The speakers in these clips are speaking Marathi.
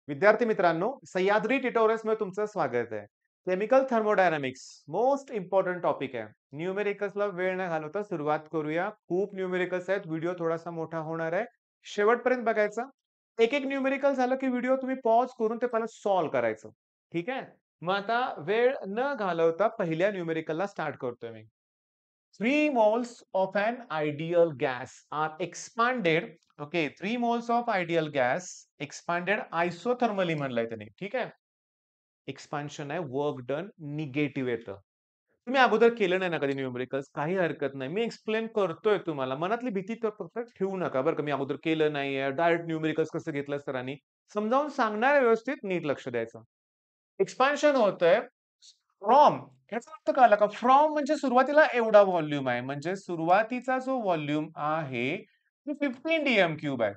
विद्यार्थी मित्रांनो, सह्याद्री ट्युटोरियल्समध्ये तुमचं स्वागत आहे. Chemical thermodynamics most important topic आहे. न्यूमेरिकल्सला वेळ न घालवता सुरुवात करूया. खूप न्यूमेरिकल्स आहेत. व्हिडिओ थोडासा मोठा होणार आहे. शेवटपर्यंत बघायचा. एक-एक न्यूमेरिकल झालं की व्हिडिओ तुम्ही पॉज करून ते पहिलं सॉल्व्ह करायचं. ठीक आहे? मग आता वेळ न घालवता पहिल्या न्यूमेरिकलला स्टार्ट करतोय मी. 3 moles of an ideal gas are expanded. Okay, 3 moles of ideal gas expanded isothermally म्हणलंय त्याने. ठीक आहे. एक्सपान्शन आहे, वर्क डन निगेटिव्ह येतं. तुम्ही अगोदर केलं नाही ना कधी न्यूमेरिकल्स, काही हरकत नाही. मी एक्सप्लेन करतोय तुम्हाला. मनातली भीती तर फक्त ठेवू नका बरं का. मी अगोदर केलं नाहीये. डायरेक्ट न्यूमेरिकल्स कसं घेतलं सरांनी. समजावून सांगणार आहे व्यवस्थित, नीट लक्ष द्यायचं. एक्सपान्शन होतंय फ्रॉम याचा अर्थ कळाला का? फ्रॉम म्हणजे सुरुवातीला एवढा व्हॉल्यूम आहे. म्हणजे सुरुवातीचा जो व्हॉल्यूम आहे, तो 15 डीएम क्यूब आहे.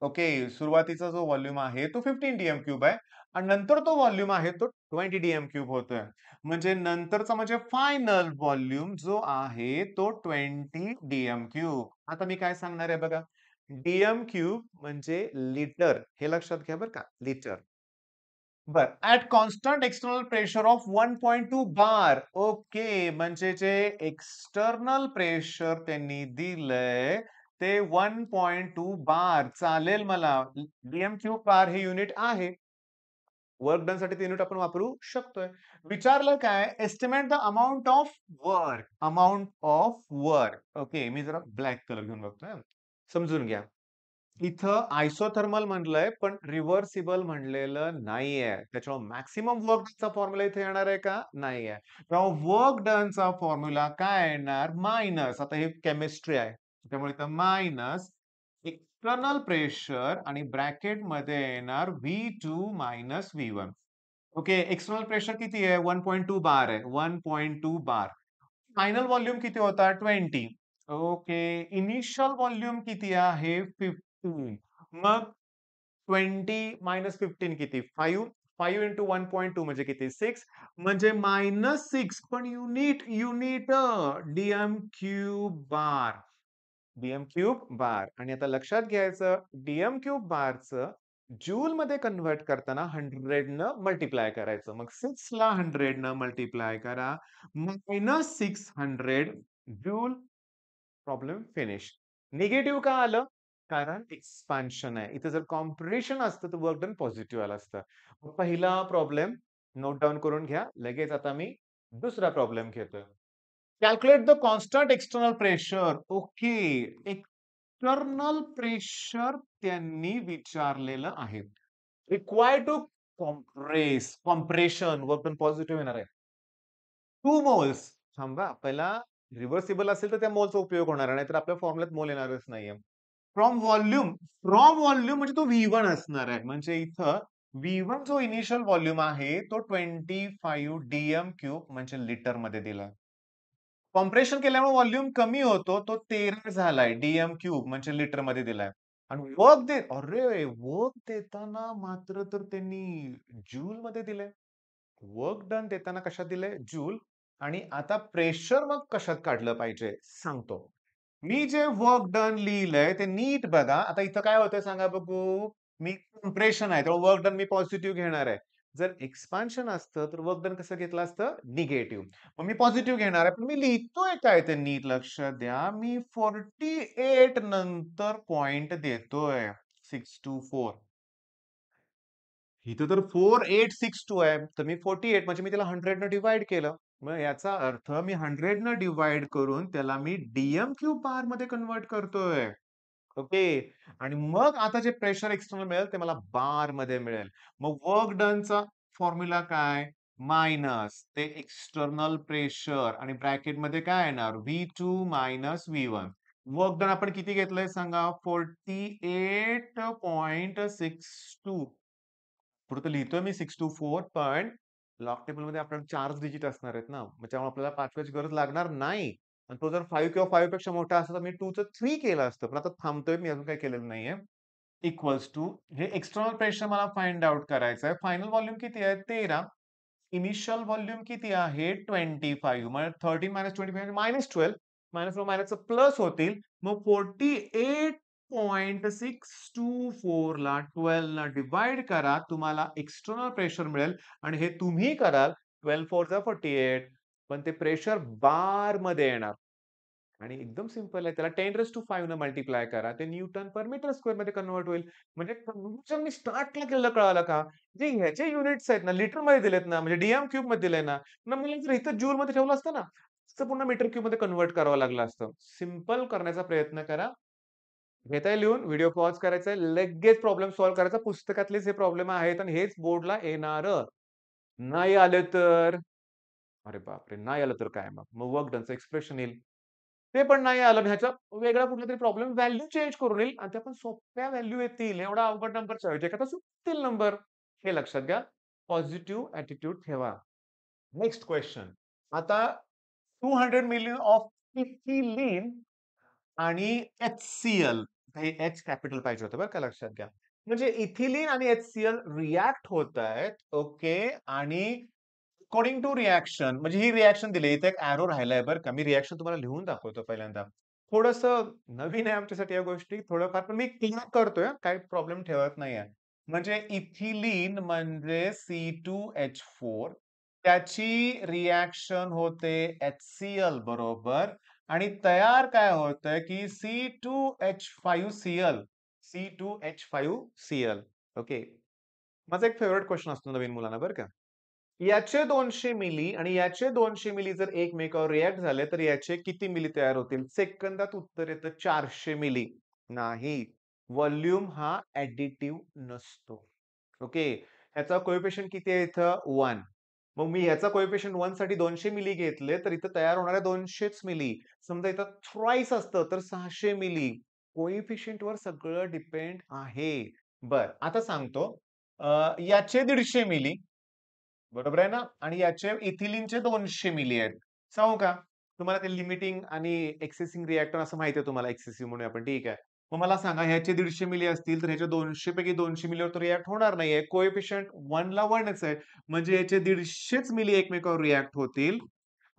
ओके. सुरुवातीचा जो व्हॉल्यूम आहे तो 15 डीएम क्यूब आहे आणि नंतर तो व्हॉल्यूम आहे तो 20 डीएम क्यूब होतोय. म्हणजे नंतरचा म्हणजे फायनल व्हॉल्यूम जो आहे तो 20 डीएम क्यूब. आता मी काय सांगणार आहे बघा. डीएम क्यूब म्हणजे लिटर. हे लक्षात घ्या बरं का. लिटर. बरं. At constant external pressure of 1.2 bar. Okay. म्हणजे जे एक्सटर्नल प्रेशर त्यांनी दिलंय ते 1.2 बार. चालेल मला. डीएम क्यूब बार हे युनिट आहे. वर्क डन साठी ते युनिट आपण वापरू शकतोय. विचारलं काय? Estimate the amount of work. Amount of work. Okay. मी जरा ब्लॅक कलर घेऊन बघतोय. समजून घ्या. इथं आयसोथर्मल म्हणलंय, पण रिव्हर्सिबल म्हणलेलं नाहीये. त्याच्यामुळे मॅक्सिमम वर्क डनचा फॉर्म्युला इथे येणार आहे का? नाहीये. तेव्हा वर्क डनचा फॉर्म्युला काय येणार? मायनस. आता हे केमिस्ट्री आहे. त्यामुळे इथं मायनस एक्सटर्नल प्रेशर आणि ब्रॅकेटमध्ये येणार V2 minus V1. Okay. External pressure किती आहे? 1.2 बार आहे. 1.2 बार. फायनल व्हॉल्यूम किती होता? 20. ओके. इनिशियल व्हॉल्यूम किती आहे? 15. मग 20 मायनस 15 किती? 5. 5 इंटू 1.2 म्हणजे किती? 6. म्हणजे -6 पण युनिट डीएम क्यूब बार. डीएम क्यूब बार आणि आता लक्षात घ्यायचं डीएम क्यूब बारचं जूलमध्ये कन्व्हर्ट करताना 100 न मल्टिप्लाय करायचं. मग 6 ला 100 न मल्टिप्लाय करा. -600 जूल. Problem finish. निगेटिव्ह का आलं? कारण एक्सपान्शन आहे. इथे जर कॉम्प्रेशन असतं तर वर्क डन पॉझिटिव्ह आलं असतं. पहिला प्रॉब्लेम नोट डाउन करून घ्या. लगेच आता मी दुसरा प्रॉब्लेम घेतोय. Calculate the constant external pressure. Okay. External pressure त्यांनी विचारलेलं आहे. Required to compression work done positive येणार आहे. 2 मोल्स. थांबा. पहिला रिव्हर्सिबल असेल तर त्या मोलचा उपयोग होणार आहे. नाहीतर आपल्या फॉर्म्युल्यात मोल येणारच नाहीये. फ्रॉम व्हॉल्यूम म्हणजे तो V1 असणार आहे. म्हणजे इथं V1 जो इनिशियल व्हॉल्यूम आहे तो 25 डीएम क्यूब म्हणजे लिटरमध्ये दिलाय. कॉम्प्रेशन केल्यामुळे व्हॉल्यूम कमी होतो. तो 13 झालाय. डीएम क्यूब म्हणजे लिटरमध्ये दिलाय. आणि वर्क देताना मात्र तर त्यांनी जूलमध्ये दिलंय. वर्क डन देताना कशात दिलंय? जूल. आणि आता प्रेशर मग कशात काढलं पाहिजे? सांगतो. मी जे वर्क डन लिहिलंय ते नीट बघा. आता इथं काय होतंय सांगा बघू? मी कॉम्प्रेशन आहे. तेव्हा वर्क डन मी पॉझिटिव्ह घेणार आहे. जर एक्सपान्शन असतं तर वर्क डन कसं घेतलं असतं? निगेटिव्ह. मग मी पॉझिटिव्ह घेणार आहे. पण मी लिहितोय काय ते नीट लक्ष द्या. मी 48 नंतर पॉइंट देतोय. 624. इथं तर 4862 आहे. तर मी 48 म्हणजे मी त्याला 100 न डिव्हाईड केलं. मग याचा अर्थ मी 100 न डिव्हाईड करून त्याला मी डीएम क्यूब बारमध्ये कन्व्हर्ट करतोय. ओके. आणि मग आता जे प्रेशर एक्सटर्नल मिळेल ते मला बारमध्ये मिळेल. मग वर्क डनचा फॉर्म्युला काय? मायनस ते एक्सटर्नल प्रेशर आणि ब्रॅकेटमध्ये काय येणार? V2 minus V1. Work done आपण किती घेतलंय सांगा? 48.62. पुढे तर लिहितोय मी 624 पण लॉग टेबलमध्ये आपल्याला 4च डिजिट असणार आहेत ना. मग त्यामुळे आपल्याला 5व्याची गरज लागणार नाही. आणि तो जर 5 किंवा 5 पेक्षा मोठा असता तर मी 2 चं 3 केलं असतं. पण आता थांबतोय मी अजून काही केलेलं नाहीये. इक्वल्स टू हे एक्सटर्नल प्रेशर मला फाइंड आउट करायचं आहे. फायनल व्हॉल्यूम किती आहे? 13. इनिशियल व्हॉल्यूम किती आहे? 25. म्हणजे 13 - 25 -12. -12 मायनसचं प्लस होतील. मग 48 2.624 ला 12 ला डिवाइड करा, तुम्हाला एक्सटर्नल प्रेशर मिळेल आणि हे तुम्ही कराल 12 4 जा 48, पण ते प्रेशर बार मध्ये येणार. आणि एकदम सिंपल आहे. त्याला 10⁵ न मल्टिप्लाय करा. ते न्यूटन पर मीटर स्क्वेअर मध्ये कन्व्हर्ट होईल. म्हणजे कन्व्हर्जन मी स्टार्टला केलेलं कळालं का? जे ह्याचे युनिट्स आहेत ना, लिटरमध्ये दिलेत ना, म्हणजे डीएम क्यूबमध्ये दिलंय ना, मग मला जर इथं जूलमध्ये ठेवलं असतं ना, तर पुन्हा मीटर क्यूबमध्ये कन्व्हर्ट करावं लागलं असतं. सिंपल करण्याचा प्रयत्न करा. घेताय लिहून, व्हिडिओ पॉज करायचा लगेच प्रॉब्लेम सॉल्व्ह करायचा. पुस्तकातलेच हे प्रॉब्लेम आहेत आणि हेच बोर्डला येणारच. नाही आले तर? अरे बापरे! नाही आलं तर काय मग? मग वर्क डनचं एक्सप्रेशन येईल. ते पण नाही आलं. ह्याचा वेगळा कुठलातरी प्रॉब्लेम व्हॅल्यू चेंज करून येईल आणि त्या पण सोप्या व्हॅल्यू येतील. एवढा अवघड नंबरच्या ऐवजी एखादा सुटतील नंबर. हे लक्षात घ्या. पॉझिटिव्ह ॲटिट्यूड ठेवा. Next question. आता 200 मिली ऑफ इथिलीन आणि HCl हे एच कॅपिटल पाहिजे होतं बरं का लक्षात घ्या. म्हणजे इथिलीन आणि HCl रिएक्ट होतायत. ओके. आणि अकॉर्डिंग टू रिएक्शन म्हणजे ही रिएक्शन दिली. इथे एक एरो राहिलाय बरं का. मी रिएक्शन तुम्हाला लिहून दाखवतो पहिल्यांदा. थोडंसं नवीन आहे आमच्यासाठी या गोष्टी थोडंफार पण मी क्लिअर करतोय हां, काही प्रॉब्लेम ठेवत नाहीये. म्हणजे इथिलीन म्हणजे C2H4 त्याची रिएक्शन होते HCl बरोबर आणि तयार काय होतंय की C2H5Cl C2H5Cl ओके. माझा एक फेव्हरेट क्वेश्चन असतो नवीन मुलांना बरं का. याचे 200 मिली आणि याचे 200 मिली जर एकमेकावर रिएक्ट झाले, तर याचे किती मिली तयार होतील? सेकंदात उत्तर येतं 400 मिली. नाही. व्हॉल्यूम हा ॲडिटिव्ह नसतो. ओके. ह्याचा कोएफिशियंट किती आहे इथं? 1. मग मी ह्याचा कोएफिशियंट 1 साठी 200 मिली घेतले, तर इथं तयार होणाऱ्या 200च मिली. समजा इथं थ्राईस असतं, तर 600 मिली. कोएफिशियंटवर सगळं डिपेंड आहे. बरं, आता सांगतो. याचे 150 मिली बरोबर आहे ना? आणि याचे इथिलीनचे 200 मिली आहेत. सांगू का? तुम्हाला ते लिमिटिंग आणि एक्सेसिंग रिएक्टर असं माहिती आहे तुम्हाला एक्सेसिव्ह म्हणूया आपण ठीक आहे. मग मला सांगा ह्याचे 150 मिली असतील तर ह्याच्या 200 पैकी 200 मिलीवर तर रिएक्ट होणार नाहीये. कोएफिशियंट 1 ला 1च आहे. म्हणजे याचे 150च मिली एकमेकावर रिएक्ट होतील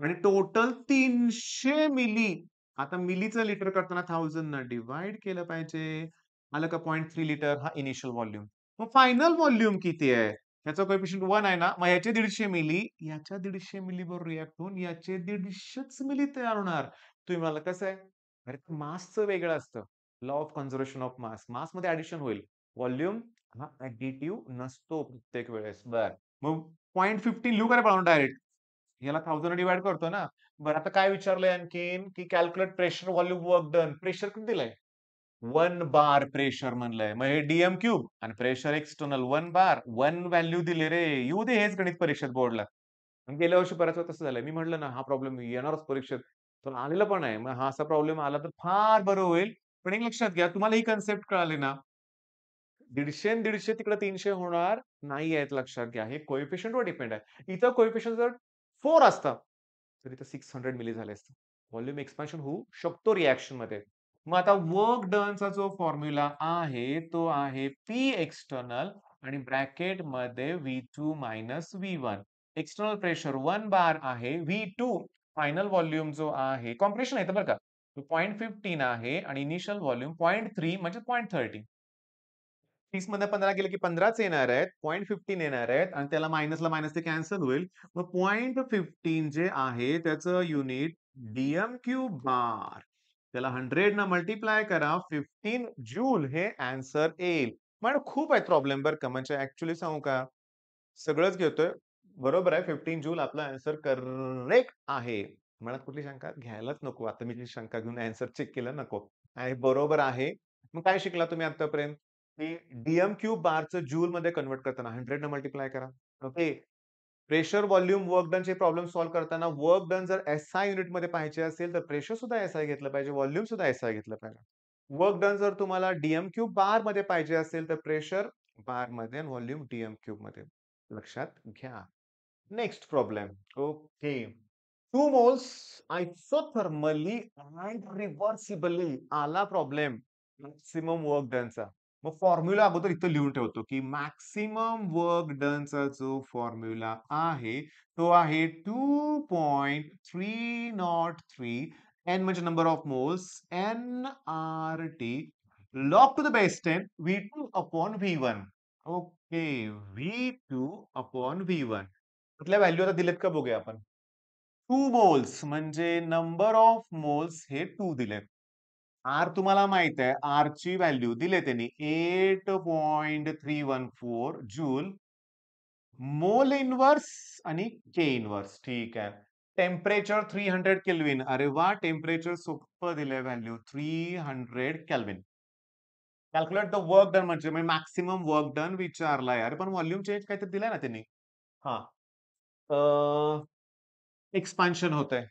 आणि टोटल 300 मिली. आता मिलीचं लिटर करताना 1000 न डिव्हाईड केलं पाहिजे. आलं का 0.3 लिटर हा इनिशियल व्हॉल्यूम. मग फायनल व्हॉल्यूम किती आहे? ह्याचा कोएफिशियंट 1 आहे ना, मग ह्याचे 150 मिली, याच्या 150 मिली बरोबर रिएक्ट होऊन याचे 150च मिली तयार होणार. तुम्ही म्हणाला कसं आहे? अरे मासचं वेगळं असतं. Law of conservation of mass. मासमध्ये ॲडिशन होईल. व्हॉल्यूम हा ॲडिटिव्ह नसतो प्रत्येक वेळेस. बरं. मग 0.15 लिहू का रे बाळांनो डायरेक्ट? याला 1000 ने डिव्हाईड करतो ना. बरं आता काय विचारलंय आणखीन, की calculate pressure volume work done. Pressure किती दिलंय? 1 बार प्रेशर म्हणलंय. मग हे डीएम क्यूब आणि प्रेशर एक्सटर्नल 1 बार. 1 व्हॅल्यू दिली रे. येऊ दे हेच गणित परीक्षेत बोर्डला. गेल्या वर्षी बऱ्याच वेळा तसं झालंय. मी म्हटलं ना हा प्रॉब्लेम येणारच परीक्षेत. तर आलेला पण आहे. मग हा असा प्रॉब्लेम आला तर फार बरं होईल. पण एक लक्षात घ्या तुम्हाला ही कन्सेप्ट कळाली ना 150 आणि 150 तिकडे 300 होणार नाही आहेत लक्षात घ्या. हे कोएफिशियंटवर डिपेंड आहे. इथं कोएफिशियंट जर 4 असता, तर इथं 600 मिली झाले असते. व्हॉल्यूम एक्सपान्शन होऊ शकतो रिएक्शनमध्ये. मग आता वर्क डनचा जो फॉर्म्युला आहे, तो आहे पी एक्सटर्नल आणि ब्रॅकेटमध्ये V2 V1. एक्सटर्नल प्रेशर 1 बार आहे. V2 फायनल व्हॉल्यूम जो आहे, कॉम्प्रेशन येतं बरं का. 0.15 आहे आणि इनिशियल व्हॉल्यूम 0.3 म्हणजे 0.30. 30 मधनं 15 गेले की 15च येणार आहेत. 0.15 येणार आहेत आणि त्याला मायनसला मायनस ते कॅन्सल होईल. मग 0.15 जे आहे त्याचं युनिट डीएम क्यूब बार. त्याला 100 न मल्टिप्लाय करा. 15 जूल हे आन्सर येईल. पण खूप आहेत प्रॉब्लेम बरं का. म्हणजे ॲक्चुअली सांगू का? सगळंच घेतोय. बरोबर आहे 15 जूल आपला आन्सर करेक्ट आहे. मनात कुठली शंका घ्यायलाच नको. आता मी जी शंका घेऊन आन्सर चेक केलं नको. आणि बरोबर आहे. मग काय शिकला तुम्ही आतापर्यंत? की डीएम क्यूब बारचं जूलमध्ये कन्व्हर्ट करताना 100 न मल्टिप्लाय करा. ओके. प्रेशर, व्हॉल्यूम, वर्क डनचे प्रॉब्लेम सॉल्व्ह करताना वर्क डन जर एसआय युनिटमध्ये पाहिजे असेल, तर प्रेशर सुद्धा एसआय घेतलं पाहिजे, व्हॉल्यूम सुद्धा एसआय घेतलं पाहिजे. वर्क डन जर तुम्हाला डीएम क्यूब बारमध्ये पाहिजे असेल, तर प्रेशर बारमध्ये आणि व्हॉल्यूम डीएम क्यूबमध्ये. लक्षात घ्या. Next problem. Okay. 2 moles isothermally and reversibly आला प्रॉब्लेम मॅक्सिमम वर्क डनचा. मग फॉर्म्युला अगोदर इथं लिहून ठेवतो, की मॅक्सिमम वर्क डनचा जो फॉर्म्युला आहे, तो आहे 2.303 एन म्हणजे number of moles, N-R-T log to the base 10 V2 upon V1. Okay, V2 upon V1. कुठल्या व्हॅल्यू आता दिलेत का बघूया आपण. 2 मोल्स म्हणजे नंबर ऑफ मोल्स हे 2 दिलेत. आर तुम्हाला माहित आहे, आर ची व्हॅल्यू दिले त्यांनी 8.314 जूल. मोल इन्व्हर्स आणि के इन्व्हर्स. ठीक आहे. Temperature 300 kelvin. अरे वा, टेम्परेचर सोपं दिलंय value 300 kelvin. Calculate the work done म्हणजे मॅक्सिमम वर्क डन विचारलाय. अरे पण व्हॉल्यूम चेंज काहीतरी दिलाय ना त्यांनी. हा, एक्सपान्शन होतंय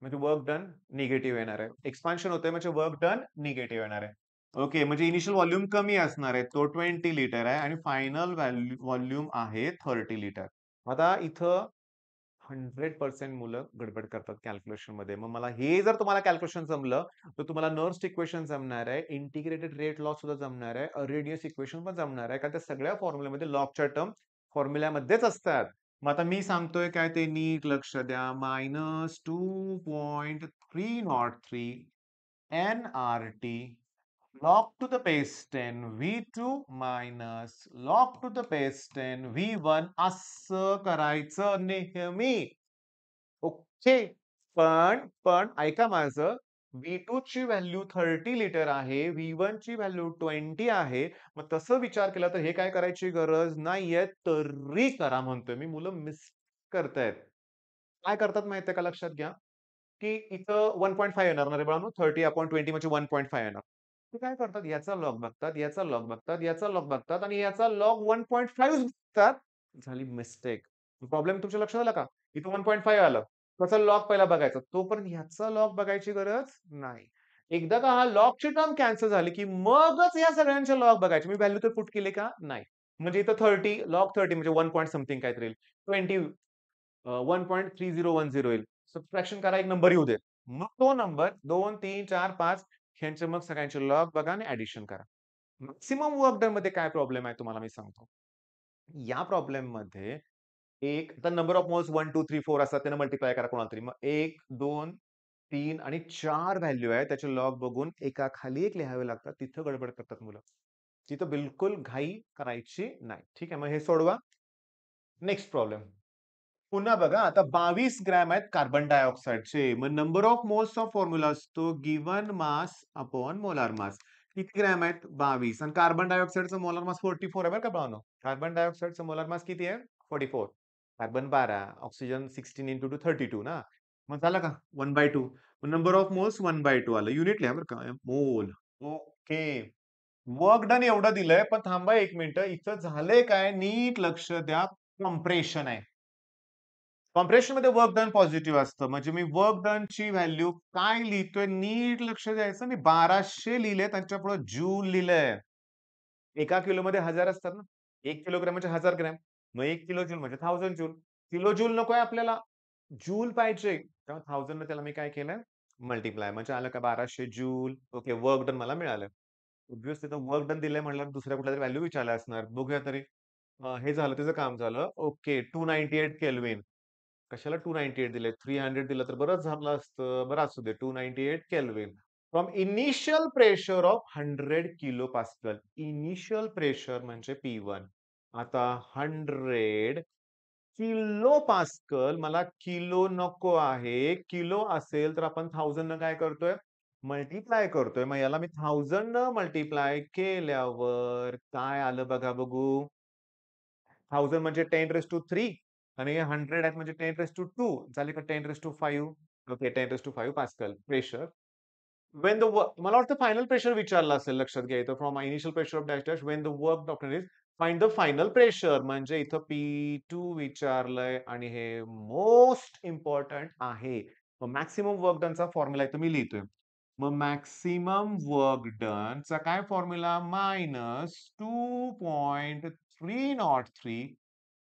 म्हणजे वर्क डन निगेटिव्ह येणार आहे. एक्सपान्शन होतंय म्हणजे वर्क डन निगेटिव्ह येणार आहे. ओके, म्हणजे इनिशियल व्हॉल्यूम कमी असणार आहे. तो 20 लिटर आहे आणि फायनल व्हॉल्यूम आहे 30 लिटर. आता इथं 100% मुलं गडबड करतात कॅल्क्युलेशनमध्ये. मग मला हे जर तुम्हाला कॅल्क्युलेशन जमलं, तर तुम्हाला नर्स्ट इक्वेशन जमणार आहे, इंटिग्रेटेड रेट लॉ सुद्धा जमणार आहे, रेडियस इक्वेशन पण जमणार आहे. कारण त्या सगळ्या फॉर्म्युल्यामध्ये लॉगच्या टर्म फॉर्म्युल्यामध्येच असतात. मग आता मी सांगतोय काय ते नीट लक्ष द्या. -2.303 NRT log to the base 10 V2 minus log to the base 10 V1 असं करायचं नेहमी. ओके. पण ऐका माझं. V2 ची व्हॅल्यू 30 लिटर आहे. V1 ची व्हॅल्यू 20 आहे. मग तसं विचार केला तर हे काय करायची गरज नाहीये. तरी करा म्हणतोय मी. मुलं मिस करतायत. काय करतात माहितीये का लक्षात घ्या, की इथं 1.5 येणार ना रे बाळांनो. 30/20 म्हणजे 1.5 येणार. ते काय करतात याचा लॉग बघतात, याचा लॉग बघतात, याचा लॉग बघतात आणि याचा लॉग 1.5 बघतात. झाली मिस्टेक. प्रॉब्लेम तुमच्या लक्षात आला का? इथं 1.5 आलं. त्याचा लॉग पहिला बघायचा. तोपर्यंत ह्याचा लॉग बघायची गरज नाही. एकदा का हा लॉगची टर्म कॅन्सल झाली, की मगच या सगळ्यांचे लॉग बघायचे. मी व्हॅल्यू तर पुट केली का? नाही. म्हणजे इथं 30 लॉग 30 म्हणजे 1 पॉइंट समथिंग काहीतरी येईल. 20 1.3010 येईल. सबट्रॅक्शन करा, एक नंबर येऊ देत. मग तो नंबर 2, 3, 4, 5 ह्यांचे मग सगळ्यांचे लॉग बघा आणि ॲडिशन करा. मॅक्सिमम वर्क डन मध्ये काय प्रॉब्लेम आहे तुम्हाला मी सांगतो. या प्रॉब्लेममध्ये एक तर नंबर ऑफ मोल्स 1, 2, 3, 4 असतात. त्यांना मल्टिप्लाय करा कोणाला तरी. मग 1, 2, 3 आणि 4 व्हॅल्यू आहे. त्याचे लॉग बघून एकाखाली एक लिहावे लागतात. तिथं गडबड करतात मुलं. तिथं बिलकुल घाई करायची नाही. ठीक आहे. मग हे सोडवा. Next problem. पुन्हा बघा आता 22 ग्रॅम आहेत कार्बन डायऑक्साइडचे. मग number of moles of formula असतो given mass upon molar mass. किती ग्रॅम आहेत? 22. आणि कार्बन डायऑक्साइडचं मोलार मास 44 आहे बरं का बाळांनो. कार्बन डायऑक्साइडचं मोलार मास किती आहे? 44. कार्बन 12, ऑक्सिजन 16 इंटू 2 32 ना. मग झालं का? 1/2. नंबर ऑफ मोल्स 1/2 आलं. युनिट लिहा बरं का. मोल. ओके. वर्क डन एवढं दिलंय, पण थांबा 1 मिनिटं. इथं झालंय काय? नीट लक्ष द्या. कॉम्प्रेशन आहे. कॉम्प्रेशनमध्ये वर्क डन पॉझिटिव्ह असतं. म्हणजे मी वर्क डनची व्हॅल्यू काय लिहितोय नीट लक्ष द्यायचं. मी 1200 लिहिलंय, त्यांच्यापुढे जूल लिहिलंय. एका किलोमध्ये 1000 असतात ना. 1 किलोग्राम म्हणजे 1000 ग्रॅम. मग 1 किलो जूल म्हणजे 1000 जूल. किलो जूल नकोय आपल्याला, जूल पाहिजे. तेव्हा 1000 ने त्याला मी काय केलंय? मल्टिप्लाय. म्हणजे आलं का 1200 जूल. ओके, वर्क डन मला मिळालं. ऑब्व्हियस तिथं वर्क डन दिलंय म्हटल्यावर दुसऱ्या कुठल्यातरी व्हॅल्यू विचारल्या असणार. बघूया तरी. हे झालं, त्याचं काम झालं. Okay, 298 kelvin. कशाला 298 दिले? 300 दिलं तर बरंच झालं असतं. बरं असू दे. 298 kelvin. From initial pressure of 100 kilo pascal. Initial pressure म्हणजे P1. आता 100 किलो पास्कल, मला किलो नको आहे. किलो असेल तर आपण 1000 न काय करतोय? मल्टिप्लाय करतोय. मग याला मी 1000 न मल्टिप्लाय केल्यावर काय आलं बघा बघू. 1000 म्हणजे 10 आणि 100 आहेत म्हणजे 10 झाले का 10 okay, 10 pascal pressure. When the मला वाटतं फायनल प्रेशर विचारलं असेल, लक्षात घ्या इथं. From initial pressure of dash dash when the work doctor is find the final pressure. म्हणजे इथं P2 विचारलंय आणि हे मोस्ट इम्पॉर्टंट आहे. मग मॅक्सिमम वर्क डनचा फॉर्म्युला इथं मी लिहितोय. मग मॅक्सिमम वर्क डनचा काय formula? -2.303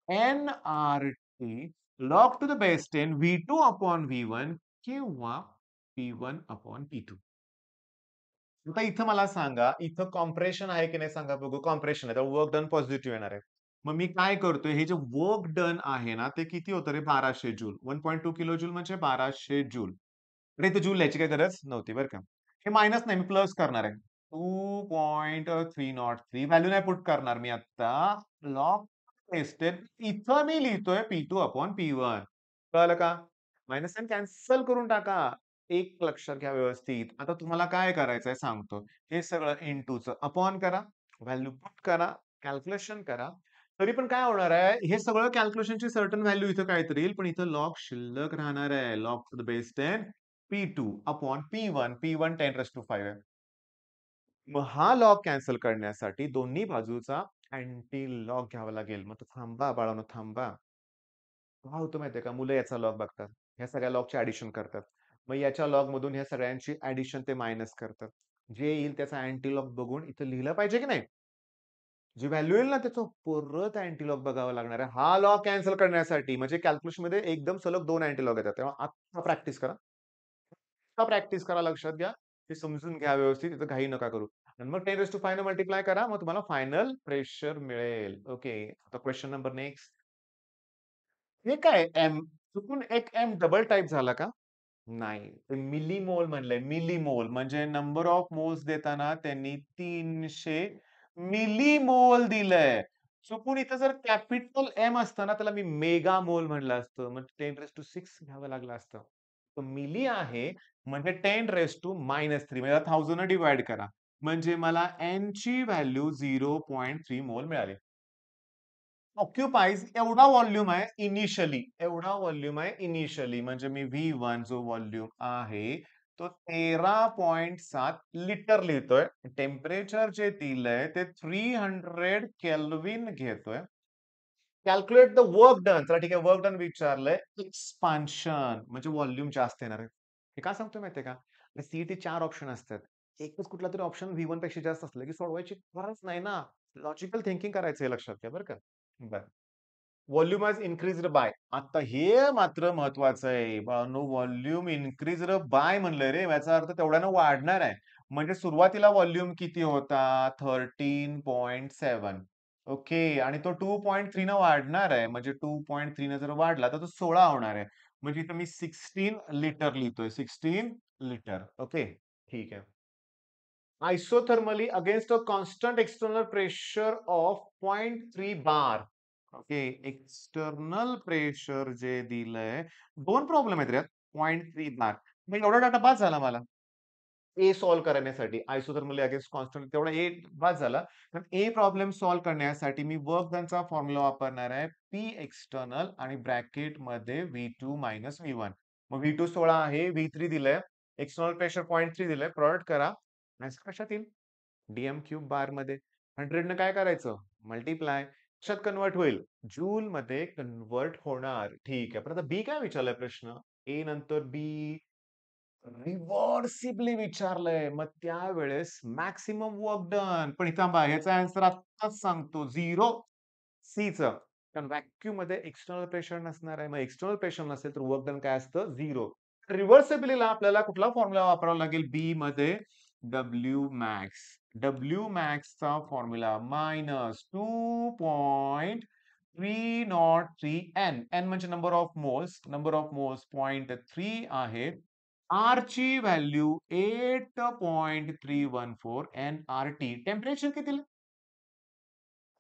NRT log to the base 10 V2 upon V1 किंवा P1 अपॉन P2. आता इथं मला सांगा, इथं कॉम्प्रेशन आहे की नाही सांगा बघू. कॉम्प्रेशन आहे, तर वर्क डन पॉझिटिव्ह येणार आहे. मग मी काय करतोय, हे जे वर्क डन आहे ना, ते किती होतं रे? 1200 जूल. 1.2 किलो जूल म्हणजे 1200 जूल. तर इथं जूल लिहायची काही गरज नव्हती बरं का. हे मायनस नाही, मी प्लस करणार आहे. 2.303 व्हॅल्यू नाही पुट करणार मी आता. लॉग टेस्टेड इथं मी लिहितोय P2 अपॉन P1. कळलं का? मायनस साइन कॅन्सल करून टाका. एक लक्षात घ्या व्यवस्थित. आता तुम्हाला काय करायचंय सांगतो. हे सगळं इंटूचं अपॉन करा, व्हॅल्यू पुट करा, कॅल्क्युलेशन करा. तरी पण काय होणार आहे, हे सगळं कॅल्क्युलेशनची सर्टन व्हॅल्यू इथं काहीतरी येईल, पण इथं लॉग शिल्लक राहणार आहे. Log to the base 10 P2 upon P1. P1 10⁵ आहे. मग हा लॉग कॅन्सल करण्यासाठी दोन्ही बाजूचा अँटी लॉग घ्यावा लागेल. मग थांबा बाळांनो थांबा. काय होतं माहितीये का? मुलं याचा लॉग बघतात. ह्या सगळ्या लॉगची ॲडिशन करतात. मग याच्या लॉगमधून ह्या सगळ्यांची ॲडिशन ते मायनस करतात. जे येईल त्याचा अँटी लॉग बघून इथं लिहिलं पाहिजे की नाही? जी व्हॅल्यू येईल ना त्याचं परत अँटी लॉग बघावा लागणार आहे. हा लॉग कॅन्सल करण्यासाठी म्हणजे कॅल्क्युलेशनमध्ये एकदम सलग 2 अँटी लॉग येतात. तेव्हा आत्ता प्रॅक्टिस करा. आत्ता प्रॅक्टिस करा लक्षात घ्या. हे समजून घ्या व्यवस्थित. इथं घाई नका करू. आणि मग 10⁵ ने मल्टिप्लाय करा. मग तुम्हाला फायनल प्रेशर मिळेल. ओके. आता क्वेशन नंबर नेक्स्ट. हे काय एम चुकून एक एम डबल टाइप झाला का? नाही. ते मिलीमोल म्हणलंय. मिलीमोल म्हणजे नंबर ऑफ मोल्स देताना त्यांनी 300 मिलीमोल दिलंय. चुकून इथं जर कॅपिटल एम असतं ना, त्याला मी मेगा मोल म्हणलं असतं. मग 10⁶ घ्यावं लागलं असतं. तर मिली आहे म्हणजे 10⁻³ म्हणजे 1000 ने डिव्हाईड करा. म्हणजे मला एन ची व्हॅल्यू 0.3 मोल मिळाली. ऑक्युपाइज एवढा व्हॉल्यूम आहे इनिशियली. एवढा व्हॉल्यूम आहे इनिशियली. म्हणजे मी V1 जो व्हॉल्यूम आहे, तो 13.7 लिटर लिहितोय. टेम्परेचर जे दिलंय ते 300 केल्व्हिन घेतोय. Calculate the work done. चला ठीक आहे, वर्क डन विचारलंय. एक्सपान्शन म्हणजे व्हॉल्यूम जास्त येणार आहे. हे का सांगतोय माहितीये का? सीईटी 4 ऑप्शन असतात. एकच कुठलातरी ऑप्शन V1 पेक्षा जास्त असलं की सोडवायची गरज नाही ना. लॉजिकल थिंकिंग करायचं हे लक्षात घ्या बरं का. बरं. Volume has increased by. आता हे मात्र महत्वाचं आहे. बाळांनो व्हॉल्यूम इन्क्रीज्ड बाय म्हणलंय रे. याचा अर्थ तेवढ्यानं वाढणार आहे. म्हणजे सुरुवातीला व्हॉल्यूम किती होता? 13.7. ओके. आणि तो 2.3 न वाढणार आहे. म्हणजे 2.3 न जर वाढला तर तो 16 होणार आहे. म्हणजे इथं मी 16 लिटर लिहितोय. 16 लिटर. ओके. ठीक आहे. Isothermally against a constant external pressure of 0.3 bar. Okay. External pressure जे दिलंय, 2 प्रॉब्लेम आहेत रे यात. 0.3 बार. मग एवढा डाटा बास झाला मला. ए सॉल्व्ह करण्यासाठी आयसोथर्मली अगेन्स्ट कॉन्स्टंट तेवढा ए बास झाला. तर ए प्रॉब्लेम सॉल्व्ह करण्यासाठी मी वर्क डनचा फॉर्म्युला वापरणार आहे. पी एक्स्टर्नल आणि ब्रॅकेटमध्ये V2 मायनस V1. मग V2 16 आहे, V3 दिलंय. एक्स्टर्नल प्रेशर 0.3 दिलंय. प्लॉट करा. आन्सर कशात येईल? डीएम क्यूब बारमध्ये. 100 ने काय करायचं? मल्टिप्लाय. कशात कन्व्हर्ट होईल? जूलमध्ये कन्व्हर्ट होणार. ठीक आहे. पण आता बी काय विचारलाय प्रश्न? ए नंतर बी रिव्हर्सिबली विचारलंय. मग त्यावेळेस मॅक्सिमम वर्क डन. पण इथं थांबा, ह्याचा आन्सर आत्ताच सांगतो. 0 सीचं. कारण व्हॅक्यूममध्ये एक्स्टर्नल प्रेशर नसणार आहे. मग एक्स्टर्नल प्रेशर नसेल तर वर्क डन काय असतं? 0. रिव्हर्सिबलीला आपल्याला कुठला फॉर्म्युला वापरावा लागेल? बी मध्ये डब्ल्यू मॅक्स. डब्ल्यू मॅक्सचा फॉर्म्युला मायनस 2.303 एन. एन म्हणजे number of moles. Number of moles 0.3 आहे. आर ची व्हॅल्यू 8.314 एन-आर-टी. टेम्परेचर किती दिलं?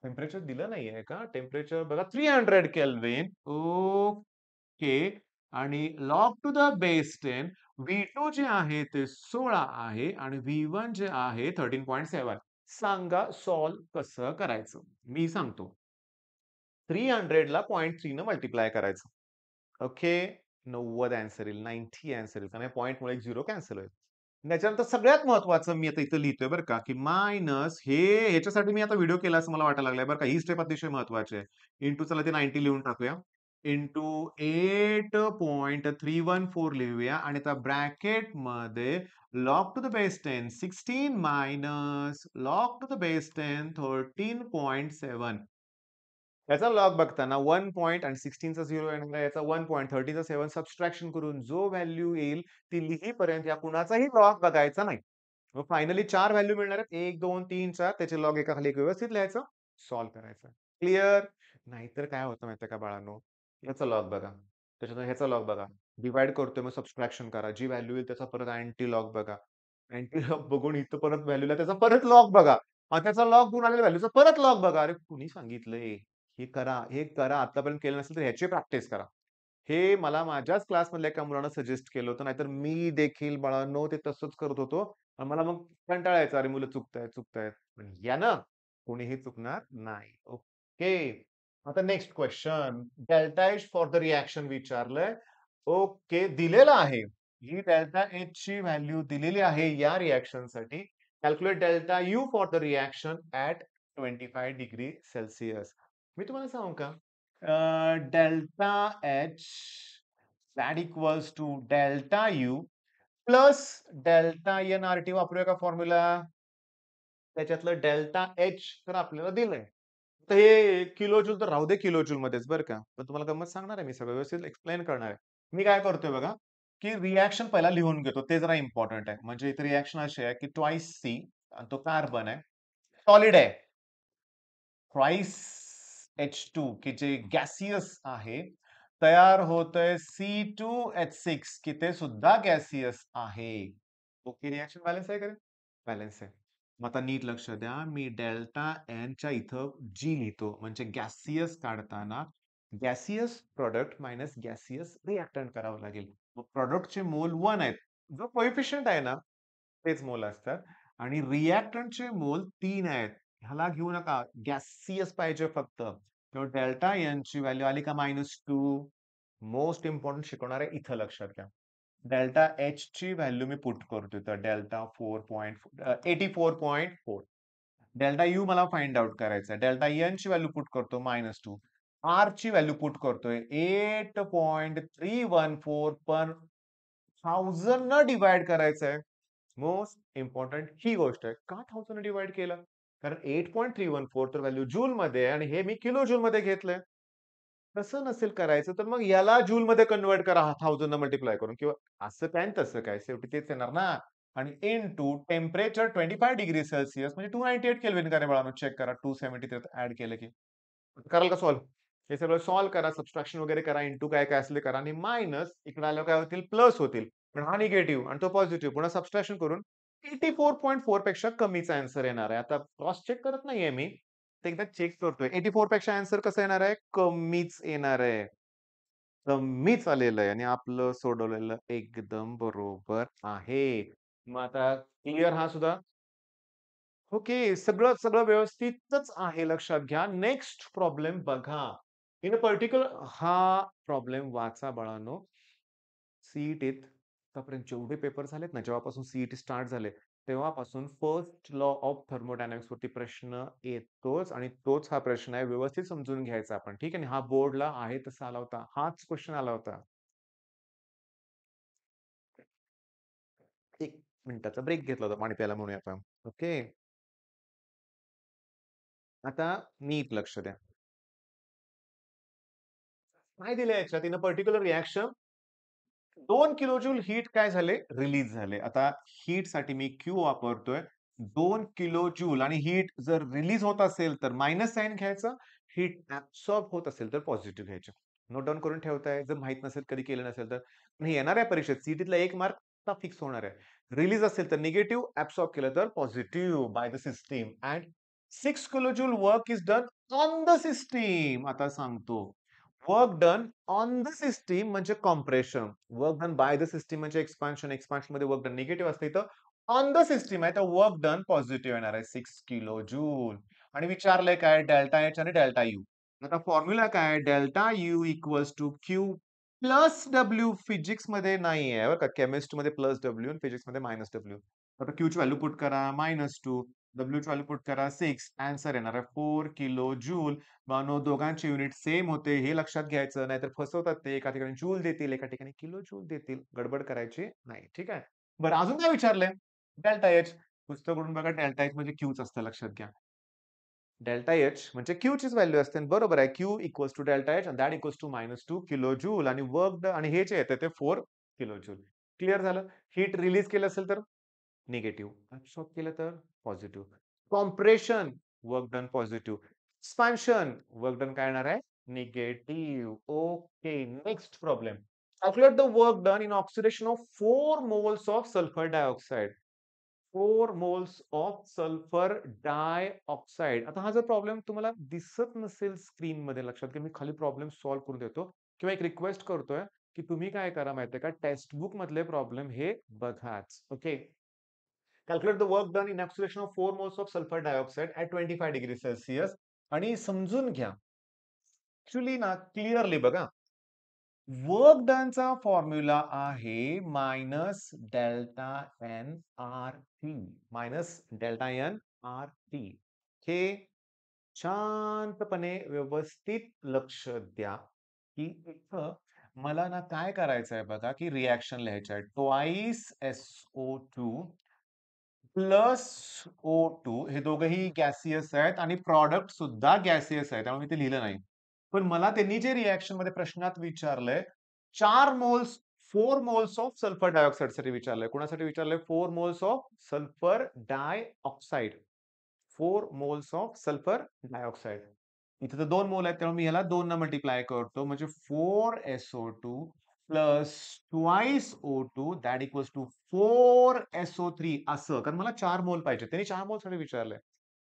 टेम्परेचर दिलं नाहीये का? टेम्परेचर बघा 300 केल्विन. ओके. आणि log to the base 10 V2 जे आहे ते 16 आहे आणि V1 जे आहे 13.7. सांगा सॉल्व्ह कसं करायचं? मी सांगतो. 300 ला 0.3 न मल्टिप्लाय करायचं. ओके. 90 आन्सर येईल. 90 आन्सर येईल. कारण या पॉइंटमुळे एक 0 कॅन्सल होईल. त्याच्यानंतर सगळ्यात महत्त्वाचं मी आता इथं लिहितोय बरं का, की मायनस ह्याच्यासाठी मी आता व्हिडिओ केला असं मला वाटायला लागलंय बरं का. ही स्टेप अतिशय महत्त्वाची आहे. इंटू चला ते 90 लिहून टाकूया. इंटू 8.314 लिहूया आणि आता ब्रॅकेटमध्ये log to the base 10 16 minus log to the base 10 13.7. याचा लॉग बघताना 1 पॉइंट आणि 16 चा 0 येणार आहे. याचा 1 पॉइंट 13 चा 7 सबट्रॅक्शन करून जो व्हॅल्यू येईल ती लिहीपर्यंत या कुणाचाही लॉग बघायचा नाही. मग फायनली 4 व्हॅल्यू मिळणार आहेत. 1, 2, 3, 4 त्याचे लॉग एकाखाली एक व्यवस्थित लिहायचं, सॉल्व्ह करायचं. क्लिअर? नाहीतर काय होतं माहितीये का बाळांनो? याचा लॉग बघा. त्याच्यानंतर ह्याचा लॉग बघा. डिव्हाईड करतोय मग सबट्रॅक्शन करा. जी व्हॅल्यू येईल त्याचा परत अँटी लॉग बघा. अँटी लॉग बघून इथं परत व्हॅल्यूला त्याचा परत लॉग बघा. त्याचा लॉग गुण आलेल्या व्हॅल्यूचा परत लॉग बघा. अरे कुणी सांगितलंय? हे करा, हे करा. आतापर्यंत केलं नसेल तर ह्याची प्रॅक्टिस करा. हे मला माझ्याच क्लासमधल्या एका मुलानं सजेस्ट केलं होतं. नाहीतर मी देखील बाळांनो ते तसंच करत होतो. आणि मला मग कंटाळा यायचा. अरे मुलं चुकतायत, चुकतायत. पण यानं कोणीही चुकणार नाही. ओके. आता next question. Delta H for the reaction विचारलंय. ओके. दिलेलं आहे. ही डेल्टा एचची व्हॅल्यू दिलेली आहे या रिएक्शनसाठी. Calculate delta U for the reaction at 25 degree Celsius. मी तुम्हाला सांगू का? Delta H that equals to delta U plus delta N R T वापरूया का फॉर्म्युला? त्याच्यातलं डेल्टा एच तर आपल्याला दिलंय. तर हे किलो जूल तर राहू दे किलो जूल मध्येच बरं का. पण तुम्हाला गंमत सांगणार आहे मी सगळं व्यवस्थित एक्सप्लेन करणार आहे. मी काय करतोय बघा, की रिएक्शन पहिला लिहून घेतो. ते जरा इम्पोर्टंट आहे. म्हणजे इथे रिएक्शन अशी आहे, की ट्वाइस सी आणि तो कार्बन आहे. सॉलिड आहे. ट्वाइस H2 की जे गॅसियस आहे, तयार होतंय C2H6 की ते सुद्धा गॅसियस आहे. ओके रिएक्शन बॅलन्स आहे का रे? बॅलन्स आहे. मग आता नीट लक्ष द्या. मी डेल्टा एनच्या इथं जी लिहितो. म्हणजे गॅसियस काढताना gaseous product minus gaseous reactant करावं लागेल. मग प्रॉडक्टचे मोल 1 आहेत. जो कोएफिशियंट आहे ना, तेच मोल असतात आणि रिएक्टंटचे मोल 3 आहेत. ह्याला घेऊ नका. गॅसियस पाहिजे फक्त. तेव्हा डेल्टा एन ची व्हॅल्यू आली का -2. मोस्ट इम्पॉर्टंट शिकवणार आहे इथं लक्षात घ्या. डेल्टा एच ची व्हॅल्यू मी पुट करतोय तर डेल्टा 84.4. डेल्टा यू मला फाइंड आउट करायचं आहे. डेल्टा एन ची व्हॅल्यू पुट करतो -2. आर ची व्हॅल्यू पुट करतोय 8.314 पर 1000 न डिवाइड करायचं आहे. मोस्ट इम्पॉर्टंट ही गोष्ट आहे. का 1000 ने डिवाइड केलं? कारण 8.314 तर व्हॅल्यू जूलमध्ये आहे आणि हे मी किलो जूलमध्ये घेतलंय. तसं नसेल करायचं तर मग याला जूलमध्ये कन्व्हर्ट करा 1000 न मल्टिप्लाय करून किंवा असं काय आणि तसं काय शेवटी तेच येणार ना. आणि इनटू टेम्परेचर 25 डिग्री सेल्सियस म्हणजे 298 केल्विन का रे बाळांनो चेक करा 273 ॲड केलं की. कराल का सॉल्व्ह? हे सगळं सॉल्व्ह करा, सबट्रॅक्शन वगैरे करा, इंटू काय-काय असले करा आणि मायनस इकडे आल्यावर काय होतील प्लस होतील. पण हा निगेटिव्ह आणि तो पॉझिटिव्ह पुन्हा सबट्रॅक्शन करून 84.4 पेक्षा कमीचा आन्सर येणार आहे. आता क्रॉस चेक करत नाहीये मी. ते एकदा चेक करतोय. 84 पेक्षा आन्सर कसं येणार आहे? कमीच येणार आहे. कमीच आलेलं आहे आणि आपलं सोडवलेलं एकदम बरोबर आहे. मग आता क्लिअर हा सुद्धा? ओके. सगळं, सगळं व्यवस्थितच आहे लक्षात घ्या. नेक्स्ट प्रॉब्लेम बघा. इन अ पर्टिक्युलर हा प्रॉब्लेम वाचा बाळांनो. सी-ई-टीत आतापर्यंत जेवढे पेपर झालेत ना, जेव्हापासून सी स्टार्ट झाले, तेव्हापासून फर्स्ट लॉ ऑफ थर्मोडायनामिक्स वरती प्रश्न येतोच आणि तोच हा प्रश्न आहे. व्यवस्थित समजून घ्यायचा आपण. ठीक आहे. आणि हा बोर्डला आहे तसा आला होता. हाच क्वेश्चन आला होता. 1 मिनिटाचा ब्रेक घेतला होता पाणी प्यायला म्हणूया आपण. ओके. आता नीट लक्ष द्या. काय दिलंय याच्यात in a particular reaction 2 kilo joule heat काय झाले? रिलीज झाले. आता हीटसाठी मी Q वापरतोय. 2 किलो जूल आणि हीट जर रिलीज होत असेल तर मायनस साइन घ्यायचं. हीट ॲब्सॉर्ब होत असेल तर पॉझिटिव्ह घ्यायचं. नोट डाउन करून ठेवताय. जर माहीत नसेल, कधी केलं नसेल तर. पण हे येणाऱ्या परीक्षेत सीईटीतला 1 मार्क आता फिक्स होणार आहे. रिलीज असेल तर निगेटिव्ह, ॲब्सॉर्ब केलं तर positive by the system and 6 kilo joule work is done on the system. आता सांगतो. Work done on the system म्हणजे compression. Work done by the system म्हणजे एक्सपान्शन. एक्सपान्शन मध्ये वर्क डन निगेटिव्ह असते इथं ऑन द सिस्टम आहे तर वर्क डन पॉझिटिव्ह येणार आहे 6 किलो जूल. आणि विचारलंय काय डेल्टा एच आणि डेल्टा यू. आता फॉर्म्युला काय delta U equals to Q plus W. Physics मध्ये नाही आहे बरं का. केमिस्ट मध्ये प्लस डब्ल्यू आणि फिजिक्स मध्ये मायनस डब्ल्यू. आता क्यू ची व्हॅल्यू पुट करा -2. डब्ल्यू ची व्हॅल्यू पुट करा 6. आन्सर येणार आहे 4 किलो जूल. मानो दोघांचे युनिट सेम होते हे लक्षात घ्यायचं नाहीतर फसवतात ते. एका ठिकाणी जूल देतील, एका ठिकाणी किलो जूल देतील. गडबड करायची नाही. ठीक आहे. बरं अजून काय विचारलंय? Delta H. पुस्तक उघडून बघा डेल्टा एच म्हणजे क्यूच असतं लक्षात घ्या. डेल्टा एच म्हणजे क्यू चीच व्हॅल्यू असते बरोबर आहे. Q equals to delta H and that equals to -2 kilo joule आणि वर्क आणि हे जे येते ते 4 किलो जूल. क्लिअर झालं? हीट रिलीज केलं असेल तर निगेटिव्ह. ॲब्सॉर्ब केलं तर positive. Compression work done positive. Expansion work done काय येणार आहे? Negative. Okay. Next problem. Calculate the work done in oxidation of 4 moles of sulphur dioxide. 4 moles of sulphur dioxide. आता हा जर प्रॉब्लेम तुम्हाला दिसत नसेल स्क्रीनमध्ये, लक्षात घ्या, मी खाली प्रॉब्लेम सॉल्व्ह करून देतो किंवा एक रिक्वेस्ट करतोय, की तुम्ही काय करा माहितीये का, टेक्स्ट बुक मधले प्रॉब्लेम हे बघाच. Okay. Calculate the work done in oxidation of 4 moles of sulphur dioxide at 25 degree Celsius. आणि समजून घ्या. ॲक्चुअली ना क्लिअरली बघा. वर्क डनचा फॉर्म्युला आहे minus delta N R T. Minus delta N R T. हे शांतपणे व्यवस्थित लक्ष द्या, की इथं मला ना काय करायचंय बघा, की रिएक्शन लिहायचं आहे. ट्वाइस SO2 प्लस O2 हे दोघंही गॅसियस आहेत आणि प्रॉडक्ट सुद्धा गॅसियस आहे. त्यामुळे मी ते लिहिलं नाही. पण मला त्यांनी जे रिएक्शन मध्ये प्रश्नात विचारलंय, 4 moles 4 moles of sulphur dioxide साठी विचारलंय. कोणासाठी विचारलंय? 4 moles of sulphur dioxide. 4 moles of sulphur dioxide. इथे तर 2 मोल आहेत, त्यामुळे मी ह्याला 2 न मल्टिप्लाय करतो. म्हणजे 4SO2 plus twice O2 that equals to 4SO3 असं. कारण मला 4 मोल पाहिजे. त्यांनी 4 मोल साठी विचारलंय.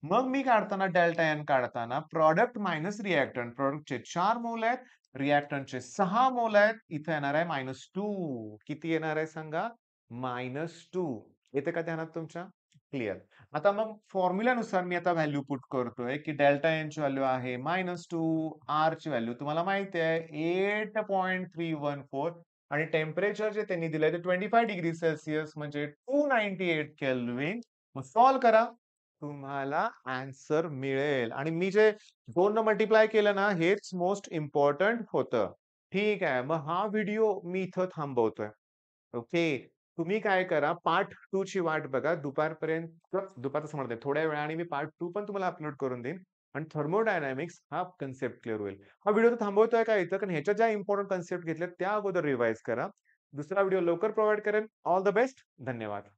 मग मी काढताना डेल्टा एन काढताना प्रॉडक्ट मायनस रिएक्टंट. प्रॉडक्टचे 4 मोल आहेत, रिएक्टंटचे 6 मोल आहेत. इथे येणार आहे -2. किती येणार आहे सांगा? -2. येते का ध्यानात तुमच्या? क्लिअर. आता मग फॉर्म्युल्यानुसार मी आता व्हॅल्यू पुट करतोय, की डेल्टा एन ची व्हॅल्यू आहे -2, आर ची व्हॅल्यू तुम्हाला माहिती आहे 8.314 आणि टेम्परेचर जे त्यांनी दिलंय ते 25 डिग्री सेल्सियस म्हणजे 298 केल्विन. मग सॉल्व्ह करा. तुम्हाला आन्सर मिळेल आणि मी जे 2 न मल्टिप्लाय केलं ना, हेच मोस्ट इम्पोर्टंट होतं. ठीक आहे. मग हा व्हिडिओ मी इथं थांबवतोय. ओके. तुम्ही काय करा, पार्ट 2 ची वाट बघा. दुपारपर्यंत, दुपारचं म्हणत आहे, थोड्या वेळाने मी पार्ट 2 पण तुम्हाला अपलोड करून देईन आणि थर्मोडायनामिक्स हा कन्सेप्ट क्लिअर होईल. हा व्हिडिओ तर थांबवतोय का इथं? कारण ह्याच्या ज्या इम्पोर्टंट कन्सेप्ट घेतल्यात त्या अगोदर रिवाईज करा. दुसरा व्हिडिओ लवकर प्रोव्हाईड करेन. All the best. धन्यवाद.